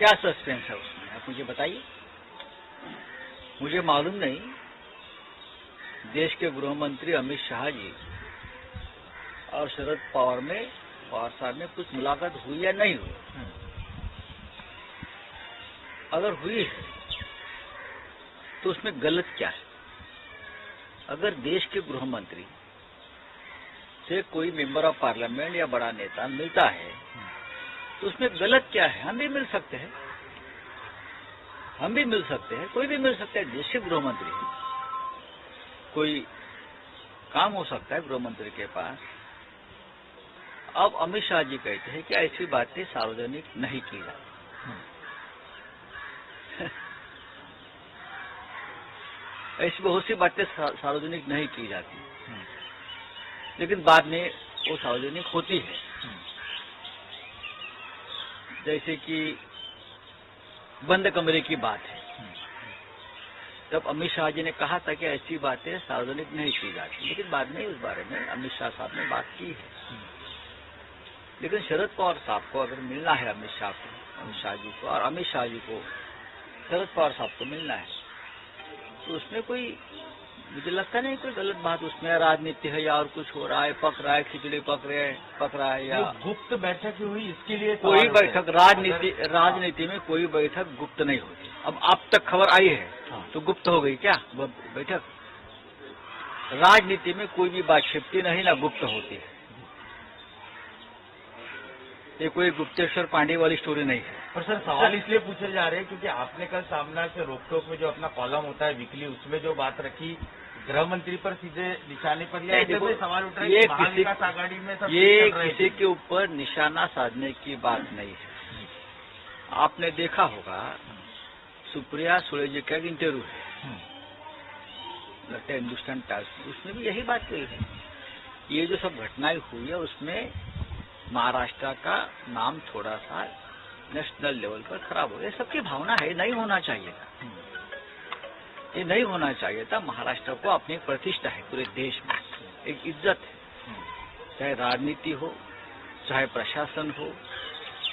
क्या सस्पेंस है उसमें, आप मुझे बताइए। मुझे मालूम नहीं देश के गृह मंत्री अमित शाह जी और शरद पवार साहब में कुछ मुलाकात हुई या नहीं हुई। अगर हुई है तो उसमें गलत क्या है? अगर देश के गृह मंत्री से कोई मेंबर ऑफ पार्लियामेंट या बड़ा नेता मिलता है तो उसमें गलत क्या है? हम भी मिल सकते हैं, कोई भी मिल सकता है। देश के गृह मंत्री कोई काम हो सकता है गृह मंत्री के पास। अब अमित शाह जी कहते हैं कि ऐसी बातें सार्वजनिक नहीं की जाती। ऐसी बहुत सी बातें सार्वजनिक नहीं की जाती, लेकिन बाद में वो सार्वजनिक होती है। जैसे कि बंद कमरे की बात है। जब अमित शाह जी ने कहा था कि ऐसी बातें सार्वजनिक नहीं की जाती, लेकिन बाद में उस बारे में अमित शाह साहब ने बात की है। लेकिन शरद पवार साहब को अगर मिलना है अमित शाह जी को, और अमित शाह जी को शरद पवार साहब को मिलना है, तो उसमें कोई, मुझे लगता नहीं कोई गलत बात उसमें राजनीति है या और कुछ हो रहा है, पक रहा है, खिचड़ी पक रहा है या गुप्त बैठक हुई, इसके लिए कोई बैठक राजनीति में कोई बैठक गुप्त नहीं होती। अब आप तक खबर आई है तो गुप्त हो गई क्या वो बैठक? राजनीति में कोई भी बात छिपती नहीं ना गुप्त होती है। ये कोई गुप्तेश्वर पांडे वाली स्टोरी नहीं है। पर सर सवाल इसलिए पूछे जा रहे हैं क्योंकि आपने कल सामना से रोकटोक में जो अपना कॉलम होता है वीकली, उसमें जो बात रखी गृह मंत्री पर सीधे निशाने पर लिया, ऐसे में सवाल उठ रहा है कि महाविकास आघाड़ी में सब ये किसी के ऊपर निशाना साधने की बात नहीं है। आपने देखा होगा सुप्रिया सुले जी का एक इंटरव्यू है, लगता है हिंदुस्तान टाइम्स, उसमें भी यही बात कही है। ये जो सब घटनाएं हुई है उसमें महाराष्ट्र का नाम थोड़ा सा नेशनल लेवल पर खराब हो गया। सबकी भावना है, नहीं होना चाहिए था, ये नहीं होना चाहिए था। महाराष्ट्र को अपनी प्रतिष्ठा है पूरे देश में, एक इज्जत है, चाहे राजनीति हो, चाहे प्रशासन हो,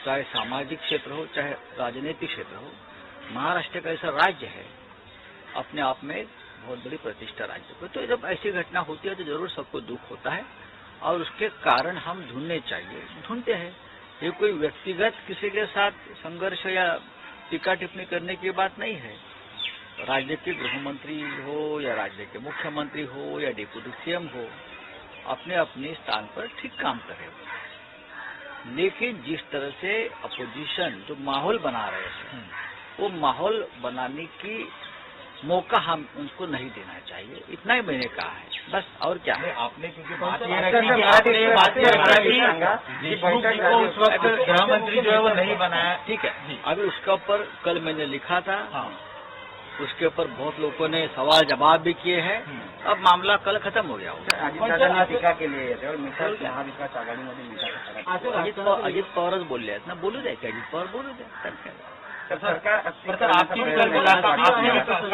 चाहे सामाजिक क्षेत्र हो, चाहे राजनीतिक क्षेत्र हो। महाराष्ट्र का ऐसा राज्य है, अपने आप में बहुत बड़ी प्रतिष्ठा राज्य को। तो जब ऐसी घटना होती है तो जरूर सबको दुख होता है और उसके कारण हम ढूंढते हैं। ये कोई व्यक्तिगत किसी के साथ संघर्ष या टीका टिप्पणी करने की बात नहीं है। राज्य के गृह मंत्री हो या राज्य के मुख्यमंत्री हो या डिप्टी सीएम हो, अपने अपने स्थान पर ठीक काम करे। लेकिन जिस तरह से अपोजिशन जो माहौल बना रहे हैं, वो माहौल बनाने की मौका हम उनको नहीं देना चाहिए, इतना ही मैंने कहा है, बस। और क्या है? आपने क्योंकि बात ये रखी कि आपने ये बात उस वक्त गृह मंत्री जो है वो नहीं बनाया, ठीक है। अभी उसके ऊपर कल मैंने लिखा था, उसके ऊपर बहुत लोगों ने सवाल जवाब भी किए हैं। अब मामला कल खत्म हो गया होगा। टीका केली आहे महाविकास आघाडीमध्ये अजित पवारच बोलले आहेत ना, बोलू द्या, अजित पवार बोलू द्या। सर आपकी भी कल मुलाकात,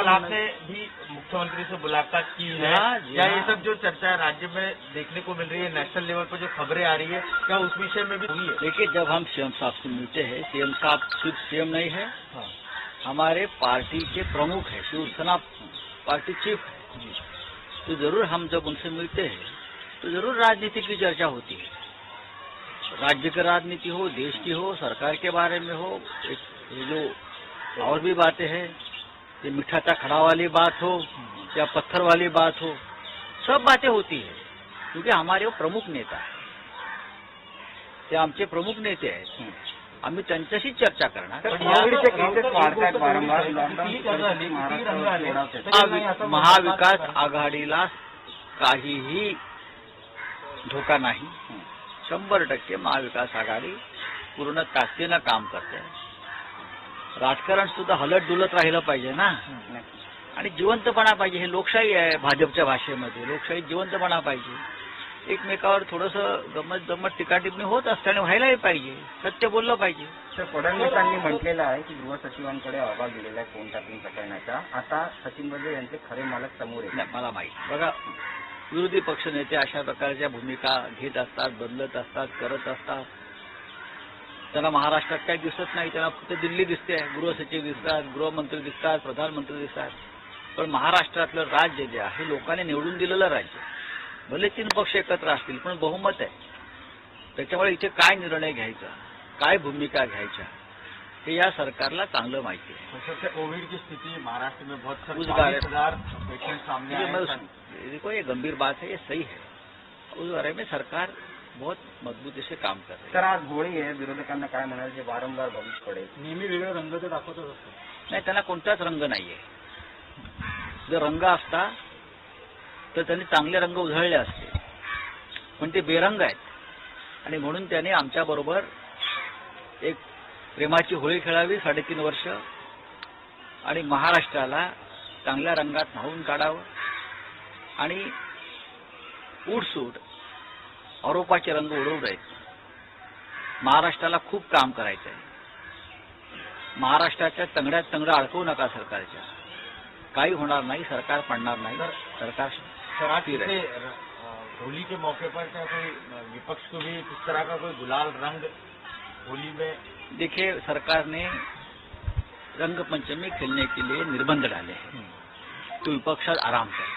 आपने भी मुख्यमंत्री से मुलाकात की है, क्या ये सब जो चर्चा राज्य में देखने को मिल रही है, नेशनल लेवल पर जो खबरें आ रही है, क्या उस विषय में भी हुई है? देखिए, जब हम सीएम साहब से मिलते हैं, सीएम साहब सिर्फ सीएम नहीं है, हमारे पार्टी के प्रमुख है, शिवसेना पार्टी चीफ है, तो जरूर हम जब उनसे मिलते हैं तो जरूर राजनीति की चर्चा होती है। राज्य की राजनीति हो, देश की हो, सरकार के बारे में हो, ये जो और भी बातें हैं, ये मीठा चा खड़ा वाली बात हो या पत्थर वाली बात हो, सब बातें होती है, क्योंकि हमारे वो प्रमुख नेता है, ते आमचे प्रमुख नेते आहेत, आम्ही त्यांच्याशी चर्चा करणार। महाविकास आघाडीला काहीही धोका नाही, 100% महाविकास आघाडी पूर्ण ताकदीनं काम करते। राजकारण सुद्धा हलत डुलत राहिलं पाहिजे ना, आणि जिवंतपणा पाहिजे। हे लोकशाही आहे, भाजपच्या भाषेमध्ये लोकशाही जिवंतपणा पाहिजे। एकमेकावर थोडंसं गमत टीका टिप्पणी होत असते आणि व्हायलाही पाहिजे, सत्य बोललं पाहिजे। तर फडणवीसांनी म्हटलेलं आहे की गृह सचिवांकडे अहवाल दिलेला आहे फोन टॅपिंग प्रकरणाचा, आता सचिन बर्वे यांचे खरे मालक समोर येतात। मला माहिती, बघा, विरोधी पक्षनेते अशा प्रकारच्या भूमिका घेत असतात, बदलत असतात, करत असतात। त्यांना महाराष्ट्रात काही दिसत नाही, त्यांना फक्त दिल्ली दिसते, गृहसचिव दिसतात, गृहमंत्री दिसतात, प्रधानमंत्री दिसतात. पण महाराष्ट्रातलं राज्य जे आहे लोकांनी निवडून दिलेलं राज्य, भले 3 पक्ष एकत्र असतील पण बहुमत आहे. त्याच्यामुळे इथे काय निर्णय घ्यायचा, काय भूमिका घ्यायच्या, हे या सरकारला चांगलं माहिती आहे. सबसे कोविड की स्थिति महाराष्ट्र में बहुत सारे उस बारे 40,000 पेशेंट सामने आए हैं. देखो ये गंभीर बात है, ये सही है. उस बारे में सरकार बहुत मजबूती से काम कर रही है. तर आज होळी आहे, विरोधकांना काय म्हणायचे, वारंवार बघूच पडेल. नेहमी वेगळे रंग ते दाखवतच असतो. नाही, त्यांना कोणताच रंग नाहीये. जर रंग असता तर त्यांनी चांगले रंग उधळले असते, पण ते बेरंग आहेत आणि म्हणून त्याने आमच्याबरोबर एक प्रेमाची होळी खेळावी 3.5 वर्ष आणि महाराष्ट्राला चांगल्या रंगात न्हावून काढावं आणि उठसूट आरोपाचे रंग उडवू द्यायचे. महाराष्ट्राला खूप काम करायचं आहे. महाराष्ट्राच्या तंगड्यात तंगडं अडकवू नका सरकारच्या. काही होणार नाही, सरकार पडणार नाही, सरकार सर आज स्थिर है. होली के मौके पर क्या कोई विपक्ष को भी इस तरह का कोई गुलाल रंग होली में? देखिए, सरकार ने रंग पंचमी खेलने के लिए निर्बंध डाले हैं तो विपक्ष आराम करे.